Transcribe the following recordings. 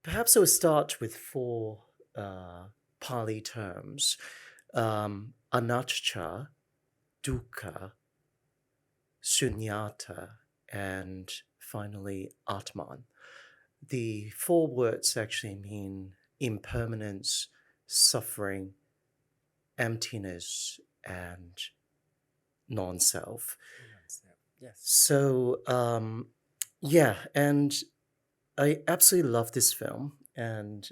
Perhaps I will start with four Pali terms: Anucha, Dukkha, Sunyata, and finally Atman. The four words actually mean impermanence, suffering, emptiness, and non-self. Yes. So, yeah, and I absolutely love this film, and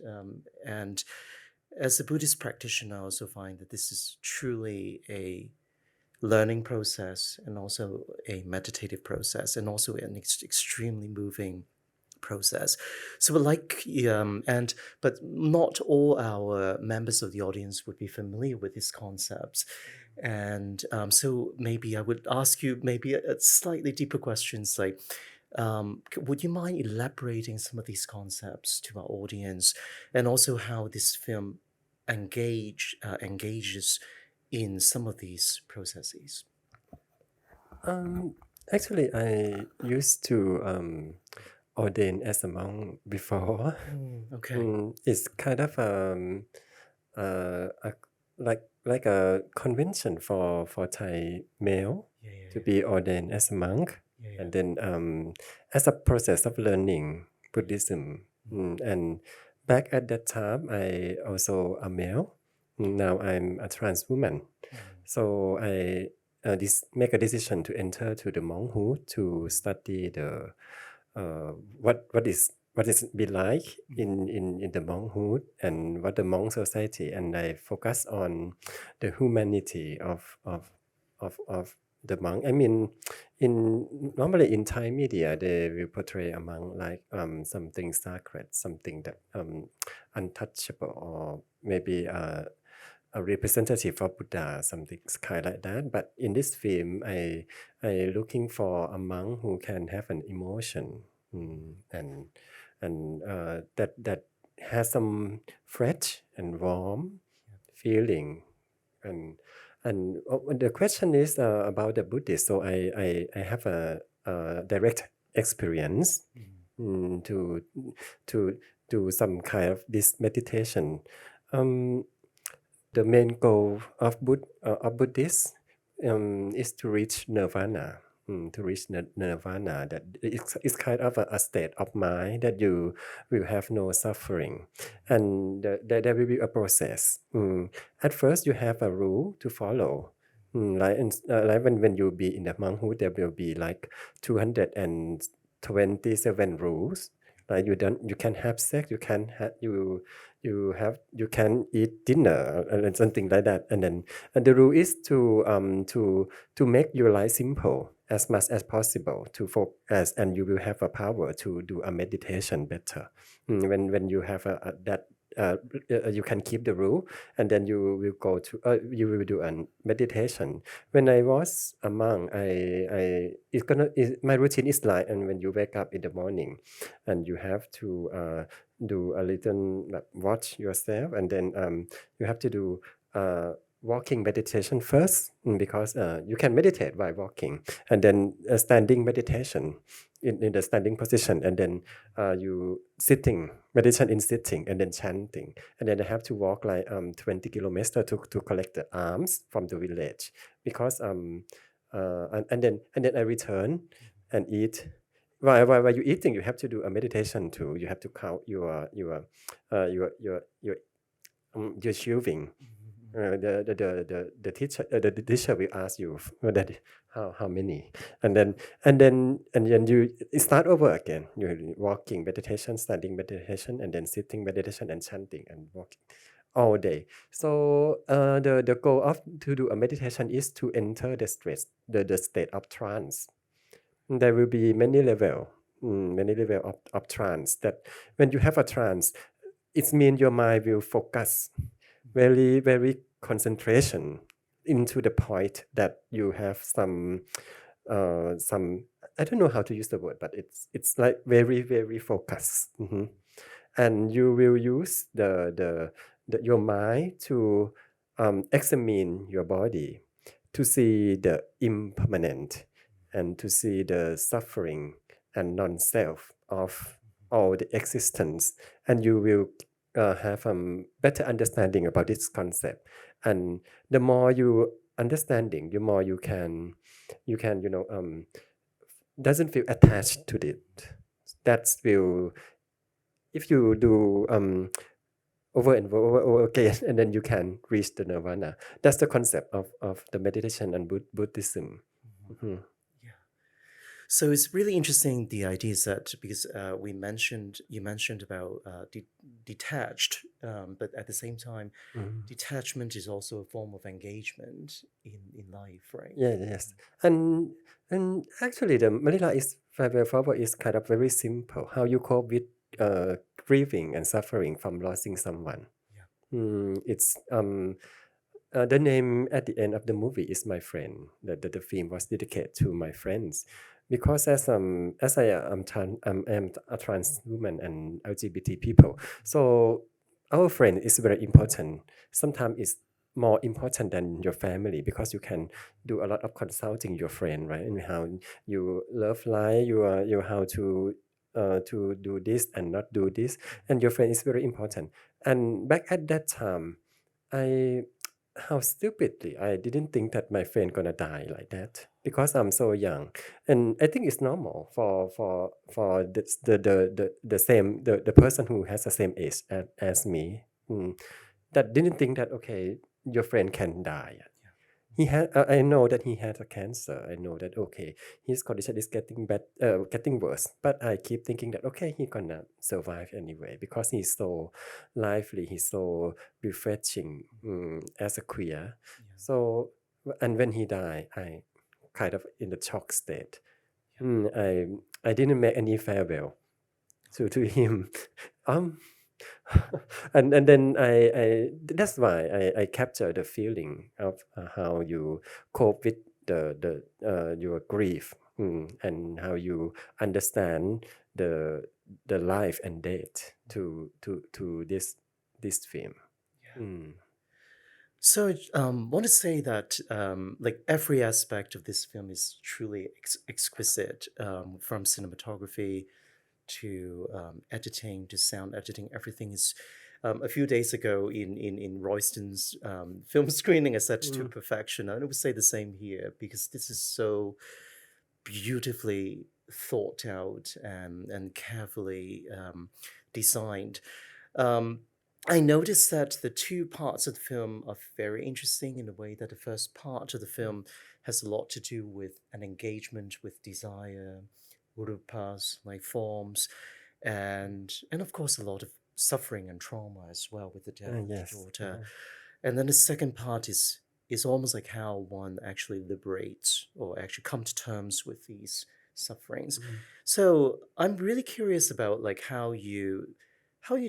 as a Buddhist practitioner, I also find that this is truly a learning process and also a meditative process and also an extremely moving process. So like and but not all our members of the audience would be familiar with these concepts. And so maybe I would ask you maybe a slightly deeper questions like would you mind elaborating some of these concepts to our audience and also how this film engages in some of these processes? Um, Actually, I used to ordain as a monk before. Okay. It's kind of a, like a convention for Thai male Yeah, yeah, to yeah. be ordained as a monk, Yeah, yeah. and then as a process of learning Buddhism. And back at that time, I also a male. Now I'm a trans woman. So I make a decision to enter to the monkhood to study the what is be like in the monkhood and what the monk society, and I focus on the humanity of the monk. I mean, in normally in Thai media they will portray a monk like something sacred, something that untouchable, or maybe a representative of Buddha, something kind like that. But in this film, I looking for a monk who can have an emotion, and that has some fresh and warm feeling. And the question is about the Buddhist. So I have a direct experience to to do some kind of this meditation. Um, the main goal of Buddhists is to reach nirvana. To reach nirvana, that it's kind of a state of mind that you will have no suffering, and there will be a process. At first, you have a rule to follow. Like when you be in the monkhood, there will be like 227 rules. Like you can have sex, you can you can eat dinner and something like that, and the rule is to make your life simple as much as possible to focus, and you will have a power to do a meditation better. When you have that you can keep the rule, and then you will go to you will do a meditation. When I was a monk, my routine is like, and when you wake up in the morning, and you have to do a little like, watch yourself, and then you have to do walking meditation first, because you can meditate while walking, and then standing meditation in the standing position, and then you sitting meditation in sitting, and then chanting, and then I have to walk like 20 kilometers to collect the alms from the village, because and then I return and eat. While you eating, you have to do a meditation too. You have to count your chewing. The teacher will ask you that how many, and then you start over again. You're walking meditation, standing meditation, and then sitting meditation, and chanting and walking all day. So the goal of to do a meditation is to enter the stress, the state of trance. There will be many level of trance. That when you have a trance, it means your mind will focus very concentration into the point that you have some, I don't know how to use the word, but it's like very focused. And you will use your mind to examine your body, to see the impermanent, and to see the suffering and non-self of all the existence, and you will have better understanding about this concept. And the more you understanding, the more you can doesn't feel attached to it. That's will if you do over and over again, and then you can reach the nirvana. That's the concept of the meditation and Buddhism. Mhm. Yeah. So it's really interesting, the ideas that, because you mentioned about detached, but at the same time, Mhm. detachment is also a form of engagement in life, right? Yeah, yes. And actually the Malila is way forward is kind of very simple. How you cope with grieving and suffering from losing someone. Yeah. It's the name at the end of the movie is My Friend. The film was dedicated to my friends, because as I am a trans woman and LGBT people, so our friend is very important. Sometimes it's more important than your family, because you can do a lot of consulting your friend, right? And how you love life, you how to do this and not do this, and your friend is very important. And back at that time, I how stupidly I didn't think that my friend gonna die like that, because I'm so young, and I think it's normal for the same the person who has the same age as me, that didn't think that okay, your friend can die. Yeah. He had I know that he had a cancer. I know that okay, his condition is getting bad, getting worse. But I keep thinking that okay, he gonna survive anyway, because he's so lively, he's so refreshing, as a queer. Yeah. So and when he died, I kind of in the shock state. Yeah. I didn't make any farewell to him. um and then I that's why I capture the feeling of how you cope with the your grief, and how you understand the the life and death to this film. Yeah. Mm. So I want to say that like every aspect of this film is truly exquisite, from cinematography to editing to sound editing. Everything is. A few days ago in Royston's film screening, I said to Mm. perfection, and I would say the same here, because this is so beautifully thought out and carefully designed. Um, I noticed that the two parts of the film are very interesting, in a way that the first part of the film has a lot to do with an engagement with desire, urupas, like forms, and of course a lot of suffering and trauma as well, with the death of the Yes. daughter. And then the second part is almost like how one actually liberates or actually come to terms with these sufferings. Mhm. So I'm really curious about like how you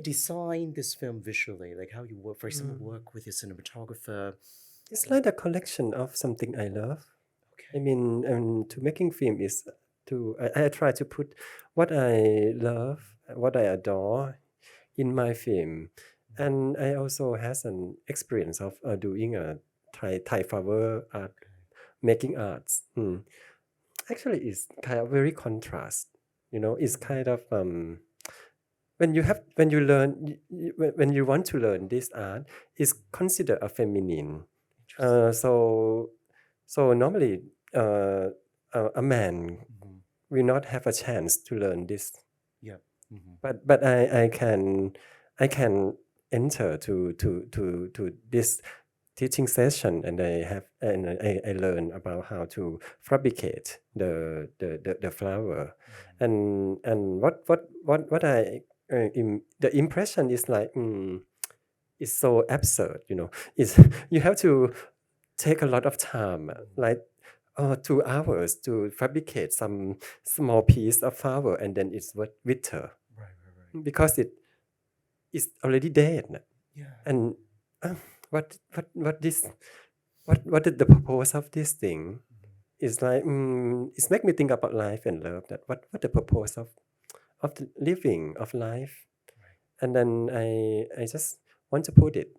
design this film visually, like how you work, for example, Mm. work with your cinematographer. It's like a collection of something I love. I Okay. mean, to making film is I try to put what I love, what I adore in my film, and I also has an experience of doing a Thai flower art, making arts. Actually, it's kind of very contrast. It's kind of when you learn when you want to learn this art, is considered a feminine. Interesting. So normally, a man Hmm. will not have a chance to learn this, Yeah. Hmm. but I can enter to this teaching session, and I learn about how to fabricate the flower, and what the impression is like, is so absurd, is you have to take a lot of time, like 2 hours to fabricate some small piece of flower, and then it's what wither, Right. Right. Right. because it is already dead. Yeah. And uh, what this what is the purpose of this thing? It's like, it's make me think about life and love, that what the purpose of the living of life. Right. And then I just want to put it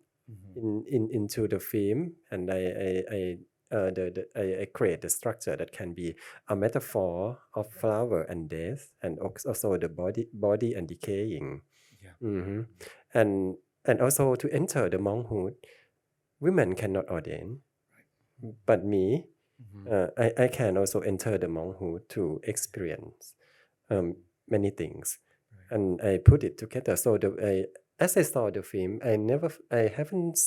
Hmm. into the film, and I I create the structure that can be a metaphor of flower and death, and also the body and decaying. Yeah. Mhm. and and also to enter the monkhood, women cannot ordain, but me, Mm-hmm. I can also enter the monkhood to experience um, many things, Right. and I put it together. So as I saw the film, I haven't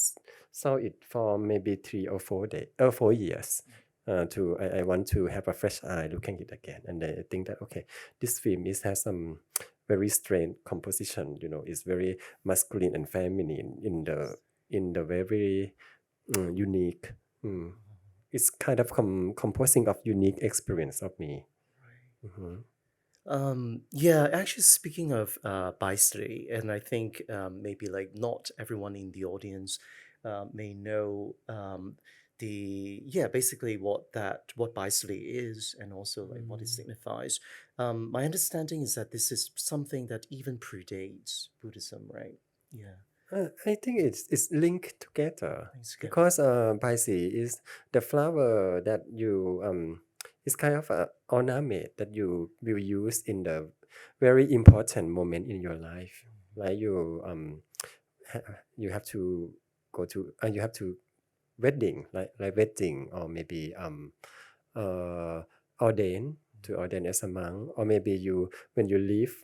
saw it for maybe 4 years. I want to have a fresh eye looking it again, and I think that okay, this film has some very strange composition. It's very masculine and feminine in the very unique. Mm, it's kind of composing of unique experience of me. Right. Mhm. Yeah, actually, speaking of Bai Sri, and I think maybe like not everyone in the audience may know basically what Bai Sri is, and also like what it Mm. signifies. My understanding is that this is something that even predates Buddhism, right? Yeah, I think it's linked together things together. because Baisi is the flower that you it's kind of a ornament that you will use in the very important moment in your life. Like you have to go to you have to wedding, like wedding, or maybe uh ordain to ordain as a monk, or maybe you when you leave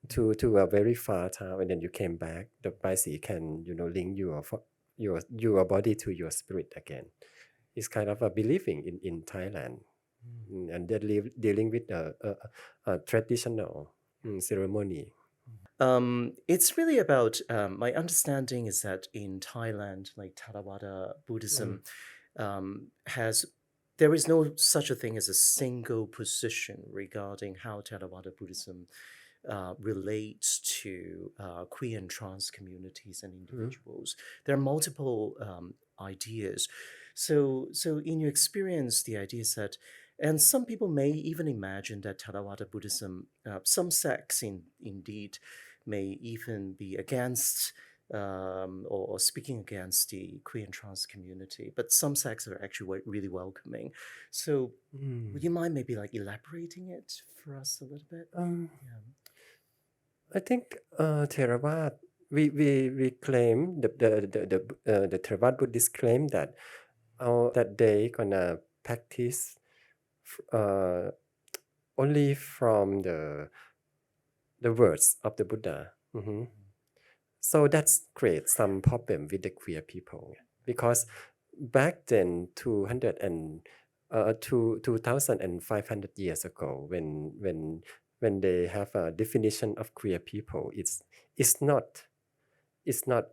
to a very far town and then you came back, the Baisi can link your body to your spirit again. It's kind of a believing in Thailand. And they're dealing with a traditional ceremony. It's really about my understanding is that in Thailand, like Theravada Mm. Buddhism has there is no such a thing as a single position regarding how Theravada Buddhism relates to queer and trans communities and Mm. individuals. There are multiple ideas. So in your experience, the idea is that, and some people may even imagine that Theravada Buddhism, some sects indeed may even be against or speaking against the queer and trans community, but some sects are actually really welcoming. So would Mm. you mind maybe like elaborating it for us a little bit? Um, Yeah. I think Theravada, we claim the Theravada Buddhists claim that that they gonna practice uh, only from the words of the Buddha. Mhm. So that's creates some problem with the queer people because back then 2,500 years ago, when they have a definition of queer people, it's not it's not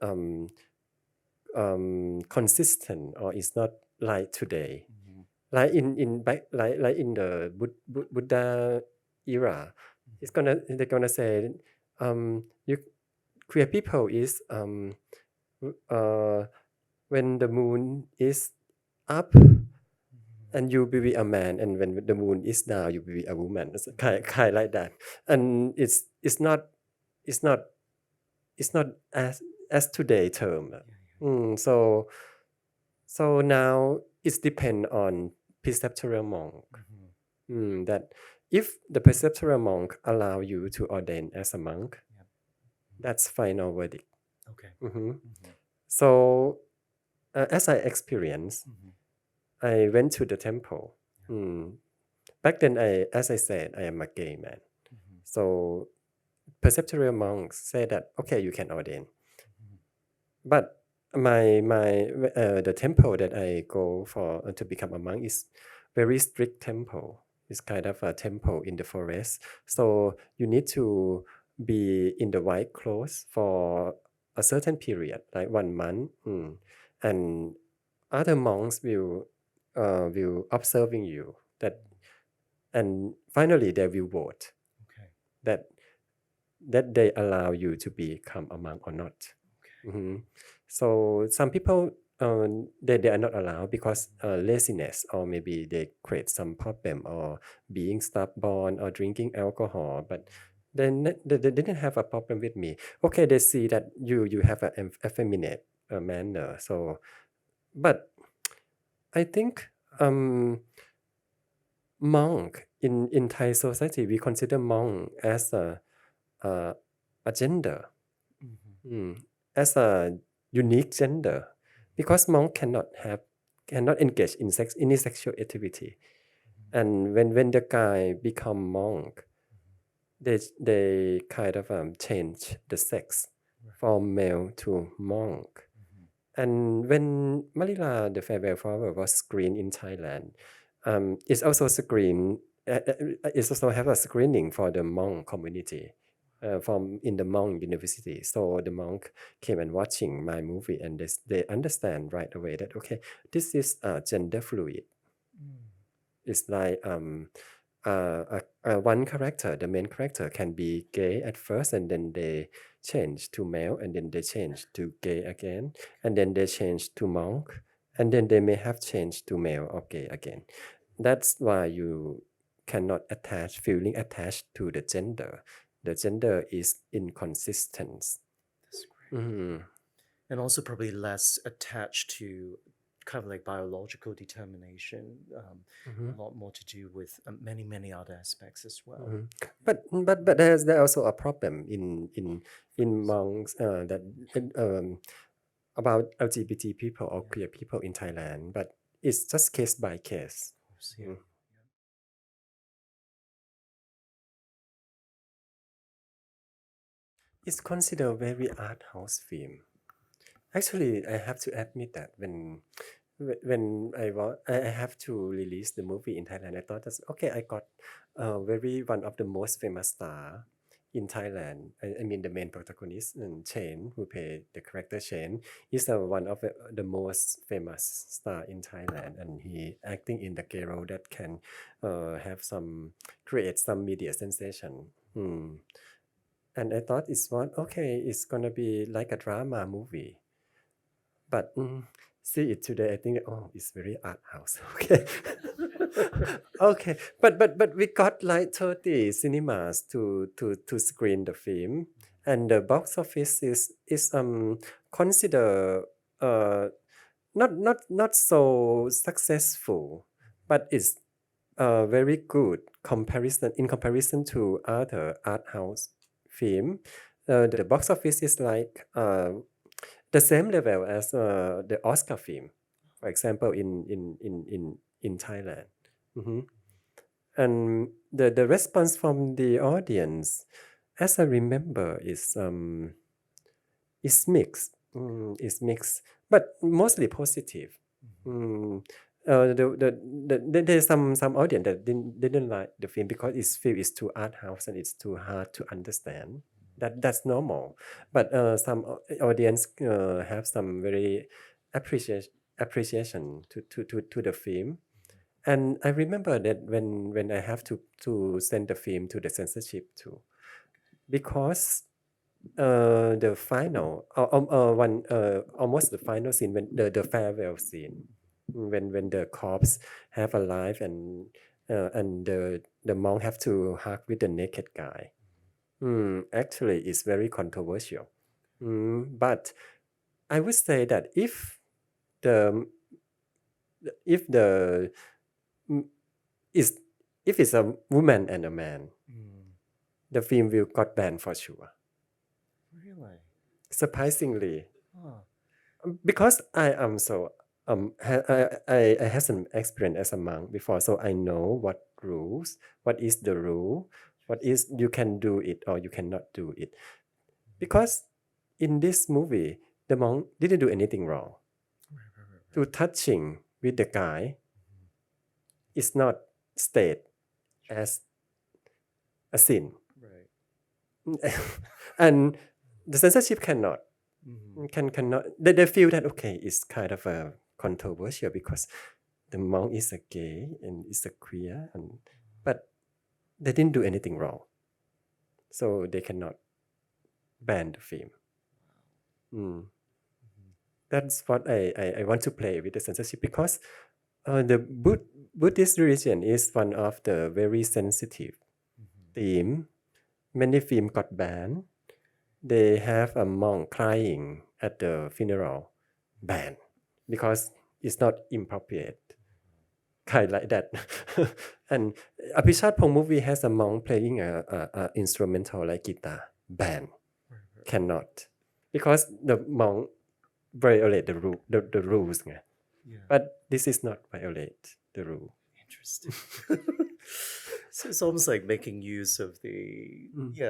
consistent, or it's not like today. Mhm. Like in back like in the Buddha era, they're gonna say you queer people is uh, when the moon is up and you will be a man, and when the moon is down you will be a woman. It's kind like that, and it's not it's not as today term. So now it's depend on preceptorial monk. Mhm. That if the preceptorial monk allow you to ordain as a monk, Yep. that's final verdict. Okay. Mhm. Mhm. So as I experienced, Mhm. I went to the temple. Yeah. Mm. Back then, as I said, I am a gay man. Mhm. So preceptorial monks say that okay, you can ordain, Mhm. but the temple that I go for to become a monk is very strict temple. It's kind of a temple in the forest. So you need to be in the white clothes for a certain period, like 1 month. And other monks will observing you that, and finally they will vote Okay. that they allow you to become a monk or not. Okay. Mhm. So some people they are not allowed because laziness, or maybe they create some problem, or being stubborn, or drinking alcohol, but then they didn't have a problem with me. Okay, they see that you have a effeminate manner. So but I think monk in Thai society we consider monk as a, a gender, Mm-hmm. as a unique gender, because monk cannot engage in any sexual activity. And when the guy become monk, they kind of change the sex Right. from male to monk. And when Malila, the Farewell Flower, was screened in Thailand, it's also screened. It's also have a screening for the monk community, from in the monk university. So the monk came and watching my movie, and they understand right away that okay, this is gender fluid. Mm. It's like one character, the main character, can be gay at first, and then they change to male, and then they change to gay again, and then they change to monk, and then they may have changed to male or gay again. That's why you cannot attach feeling attached to the gender. The gender is inconsistent. That's great. Mhm. And also probably less attached to kind of like biological determination, Mhm. a lot more to do with many other aspects as well. Mhm. But there's also a problem in monks that about LGBT people or Yeah, queer people in Thailand, but it's just case by case. of course. Yeah. Mhm. It's considered very art house film. Actually, I have to admit that when I have to release the movie in Thailand, I thought that's okay. I got very one of the most famous star in Thailand. I mean the main protagonist and Chen, who play the character Chen, is one of the most famous star in Thailand, and he acting in the gay role that can have some create some media sensation. And I thought it's one okay. It's gonna be like a drama movie, but see it today, I think, oh, it's very art house. Okay. Okay. But we got like 30 cinemas to screen the film. And the box office is consider uh not so successful, but it's very good comparison in comparison to other art house film. The box office is like the same level as the Oscar film, for example, in Thailand. Mhm. And the response from the audience, as I remember, is mixed. Is mixed, but mostly positive. Mm-hmm. Mm, there's some audience that didn't like the film because its feel is too art house and it's too hard to understand. That's normal, but some audience have some very appreciation appreciation to the film. And I remember that when I have to send the film to the censorship too, because the final one almost the final scene, when the farewell scene, when the corpse have alive, and the monk have to hug with the naked guy. Actually it's very controversial. But I would say that the if the mm, is if it's a woman and a man, Mm. the film will got banned for sure, Really? surprisingly. Oh. Because I am so I had some experience as a monk before, so I know what is the rule, what is you can do it or you cannot do it. Because in this movie, the monk didn't do anything wrong. Right, right, right, To right. touching with the guy is not state as a sin, Right. and the censorship Mm-hmm. cannot they feel that okay, it's kind of a controversial because the monk is a gay and is a queer, and but they didn't do anything wrong, so they cannot ban the film. Mm. Mm-hmm. That's what I want to play with the censorship, because the Buddhist religion is one of the very sensitive Mm-hmm. theme. Many film got banned. They have a monk crying at the funeral, banned, because is not appropriate, kind like that. And Apichat movie has a monk playing a instrumental like guitar band cannot, because the monk violate the rules. Yeah. But this is not violate the rule. Interesting. So it's almost like making use of the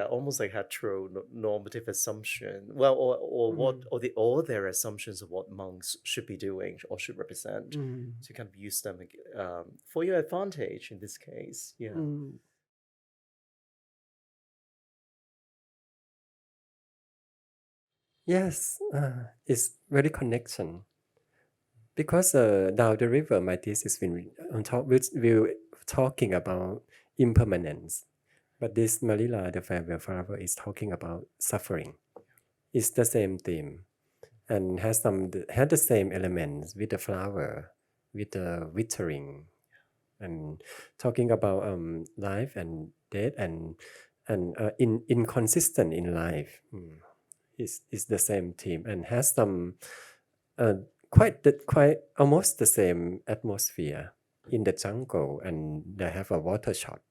almost like heteronormative assumption. Well, or their assumptions of what monks should be doing or should represent to kind of use them for your advantage in this case. Yeah. Yes, it's very connection. Because down the river, my thesis on top, we're talking about impermanence. But this Malila, the farewell flower, is talking about suffering. It's the same theme, and had the same elements with the flower, with the withering, and talking about life and death and inconsistent in life. Is the same theme and has some uh, quite almost the same atmosphere in the jungle, and they have a water shot.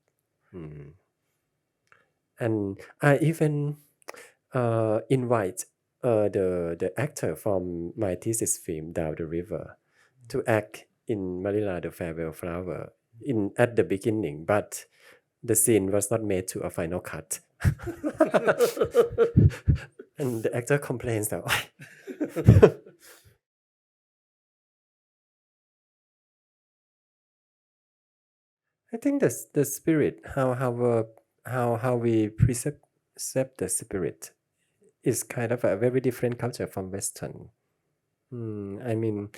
And I even invite the actor from my thesis film Down the River to act in Malila the Farewell Flower in at the beginning, but the scene was not made to a final cut. And the actor complains that I think the spirit, how we perceive the spirit, is kind of a very different culture from Western. I mean,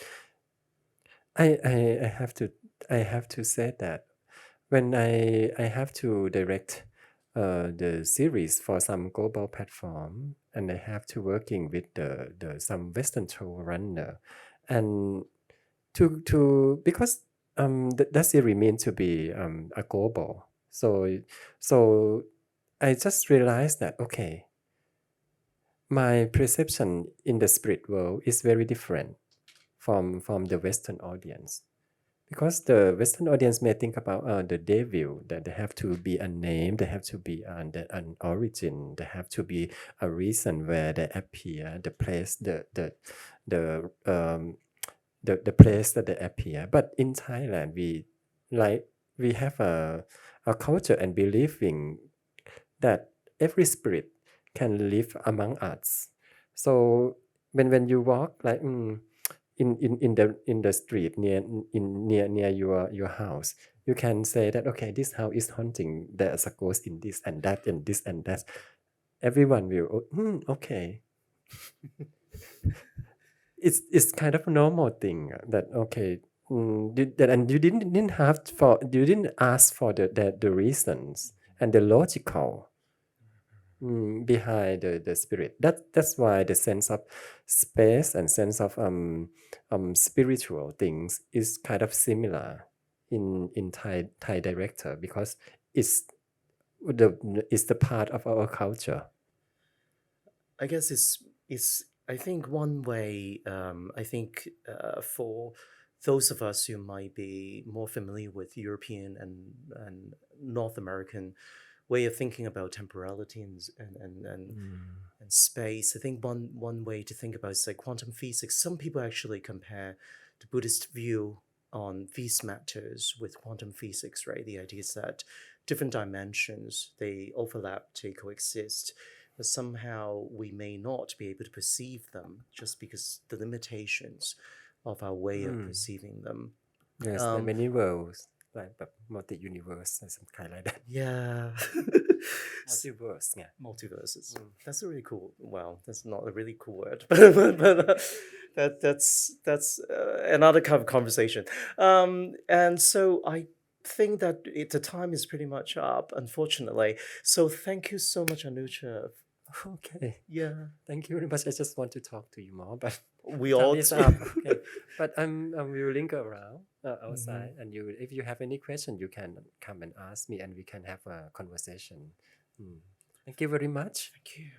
I have to say that when I have to direct the series for some global platform, and I have to working with the some Western showrunner, and to because that series meant to be a global, so I just realized that okay, my perception in the spirit world is very different from the Western audience, because the Western audience may think about the devil, that they have to be a name, they have to be an origin, they have to be a reason where they appear, the place, the the place that they appear. But in Thailand, like we have a culture and believing that every spirit can live among us. So when you walk like in the street near your house, you can say that okay, this house is haunting. There's a ghost in this and that and this and that. Everyone will okay. It's kind of a normal thing that okay. And you didn't have for you didn't ask for the reasons and the logical behind the spirit. That's why the sense of space and sense of spiritual things is kind of similar in Thai director, because it's the part of our culture. I guess it's I think one way I think for those of us who might be more familiar with European and North American way of thinking about temporality and space, I think one way to think about it is like quantum physics. Some people actually compare the Buddhist view on these matters with quantum physics, right? The idea is that different dimensions, they overlap, they coexist, but somehow we may not be able to perceive them just because the limitations of our way of perceiving them. Yes, there are many worlds, like multi-universe and some kind like that. Yeah. Multiverse, yeah. Multiverses. That's a really cool. Well, that's not a really cool word, but that's another kind of conversation. And so I think that the time is pretty much up, unfortunately. So thank you so much, Anucha. Okay. Yeah, Thank you very much. I just want to talk to you more, but we time all is do. up. Okay. But I will linger around outside, Mhm. and if you have any question, you can come and ask me, and we can have a conversation. Thank you very much. Thank you.